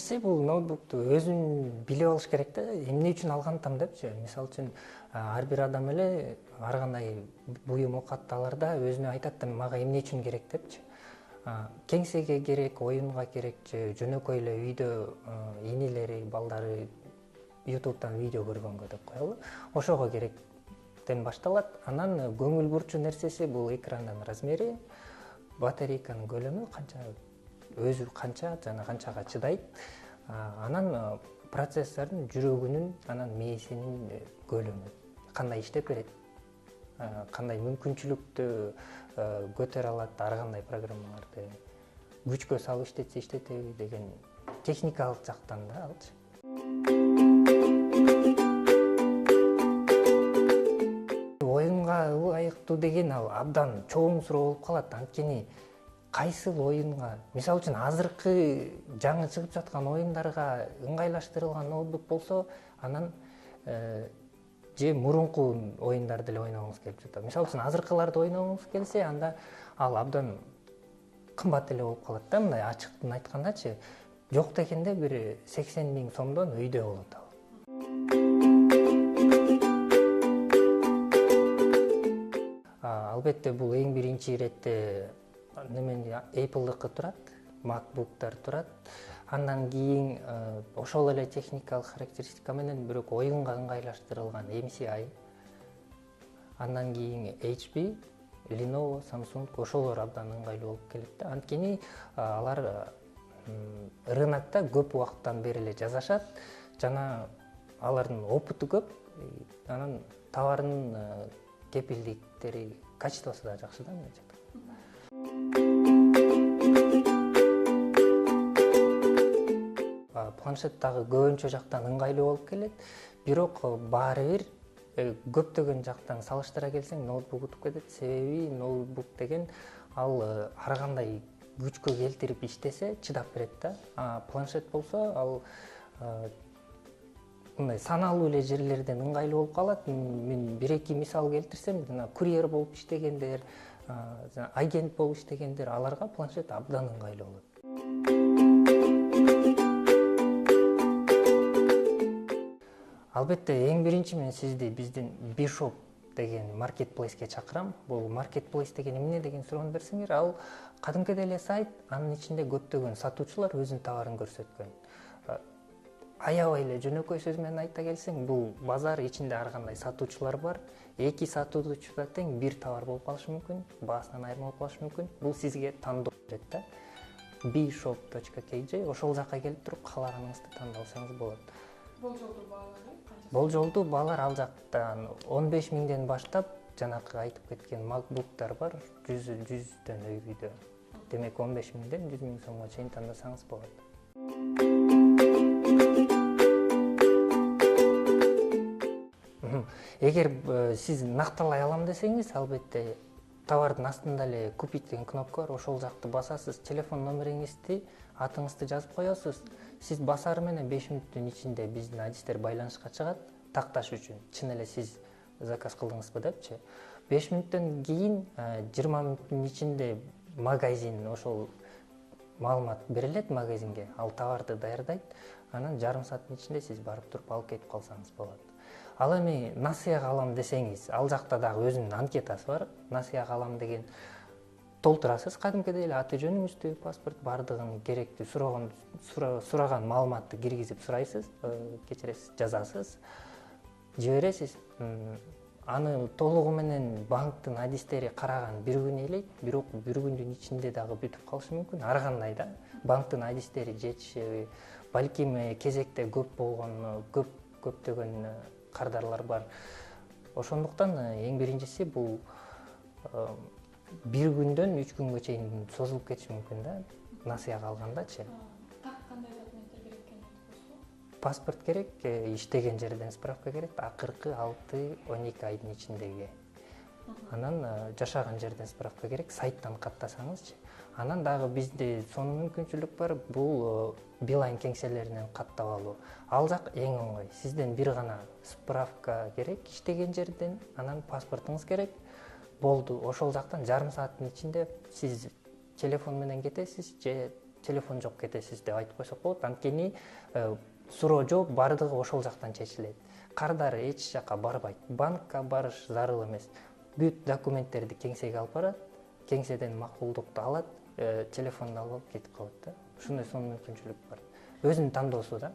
биринчиси бул ноутбукту өзүн билип алыш керек да, эмне үчүн алгантам депчи. Мисалы үчүн ар бир адам эле ар кандай буюм окуат аларда өзүнө айтат да мага эмне үчүн керек депчи. Кеңсеге керек, оюнга керек же жөнөкөй эле үйдө инилери, балдары YouTube'дан видео көргөнгө деп коелу. Ошого керектен башталат. Анан көңүл бурчу нерсеси бул экрандын размери, батарейканын көлөмү өзү канча жана канчага чыдайт. Анан процессордун жүрөгүнүн, анан мээсинин көлөмү кандай иштеп берет, кандай мүмкүнчүлүктү көтөрө алат, ар кандай программаларды күчкө салып иштетсе иштетеби деген техникалык жактан да алчы. Оюнга ылайыктуу деген ал абдан чоң суроо болуп калат. Анткени кайсыл оюнга, мисалы үчүн азыркы жаңы чыгып жаткан оюндарга ыңгайлаштырылган ноутбук болсо, анан же мурунку оюндарды эле ойногуңуз келип жатат. Мисалы үчүн азыркыларды ойногуңуз келсе, анда ал абдан кымбат эле болуп калат да. Мындай ачыктын айткандачы, жок дегенде бир 80 000 сомдон үйдө болот ал. Албетте бул эң биринчи иретте Apple'дыкы турат, MacBook'тар турат. Андан кийин ошол эле техникалык характеристика менен бирок оюнга ыңгайлаштырылган MSI. Андан кийин HP, Lenovo, Samsung ошолор абдан ыңгайлуу болуп келет да. Анткени алар рынокто көп убакыттан бери эле жасашат жана алардын опыту көп. Анан товардын кепилдиктери, качествосу да жакшы да менче. Планшет дагы көбүнчө жактан ыңгайлуу болуп келет, бирок баары бир көптөгөн жактан салыштыра келсең ноутбук утуп кетет. Себеби ноутбук деген ал ар кандай күчкө келтирип иштесе чыдап берет да. Планшет болсо ал мындай саналуу эле жерлерден ыңгайлуу болуп калат. Мен бир-эки мисал келтирсем, жана курьер болуп иштегендер, агент болуп иштегендер, аларга планшет абдан ыңгайлуу болот. Албетте эң биринчи мен сизди биздин Bishop деген маркетплейске чакырам. Бул маркетплейс деген эмне деген суроону берсеңер, ал кадимкидей эле сайт, анын ичинде көптөгөн сатуучулар өзүнүн товарын көрсөткөн. Аябай эле жөнөкөй сөз менен айта келсең, бул базар ичинде ар кандай сатуучулар бар. Эки сатуучуда тең бир товар болуп калышы мүмкүн, баасынан айырма болуп калышы мүмкүн. Бул сизге тандоо берет да. bshop.kj ошол жакка келип туруп каалаганыңызды тандалсаңыз болот. Болжолдуу баалары канча? Болжолдуу баалар ал жактан 15 000ден баштап, жанакы айтып кеткен MacBook'тар бар, 100дөн өйдө. Демек 15 000ден 100 000 сомго чейин тандасаңыз болот. Эгер сиз накталай алам десеңиз, албетте товардын астында эле купить деген кнопка бар, ошол жакты басасыз, телефон номериңизди, атыңызды жазып коесуз. Сиз басары менен 5 мүнөттүн ичинде биздин адистер байланышка чыгат, такташ үчүн. Чын эле сиз заказ кылдыңызбы депчи. 5 мүнөттөн кийин 20 мүнөттүн ичинде магазин ошол маалымат берилет магазинге, ал товарды даярдайт. Анан жарым сааттын ичинде сиз барып туруп алып кетип калсаңыз болот. Ал эми насыяга алам десеңиз, ал жакта дагы өзүнүн анкетасы бар. Насыяга алам деген толтурасыз, кадимкидей эле аты жөнүңүздү, паспорт бардыгын керектүү сураган маалыматты киргизип сурайсыз, кечиресиз, жазасыз, жибересиз. Аны толугу менен банктын адистери караган бир күн эйлейт, бирок бир күндүн ичинде дагы бүтүп калышы мүмкүн. Ар кандай да, банктын адистери жетишеби, балким кезекте көп болгон, көптөгөн кардарлар бар. Ошондуктан эң биринчиси бул бир күндөн 3 күнгө чейин созулуп кетиши мүмкүн да, насыяга алгандачы. Так кандай документтер керек экен болсо? Паспорт керек, иштеген жерден справка керек, акыркы 6-12 айдын ичиндеги. Анан жашаган жерден справка керек, сайттан каттасаңызчы. Анан дагы бизде сонун мүмкүнчүлүк бар, бул Билайн кеңселеринен каттап алуу. Ал жак эң оңой. Сизден бир гана справка керек иштеген жерден, анан паспортуңуз керек. Болду. Ошол жактан жарым сааттын ичинде сиз телефон менен кетесиз же телефон жок кетесиз деп айтып койсок болот. Анткени суроо жооп баардыгы ошол жактан чечилет. Кардары эч жака барбайт. Банкка барыш зарыл эмес. Бүт документтерди кеңсеге алып барат, кеңседен макулдукту алат, телефонду алып кетип калат да. Ушундай сонун мүмкүнчүлүк бар. Өзүнүн тандоосу да.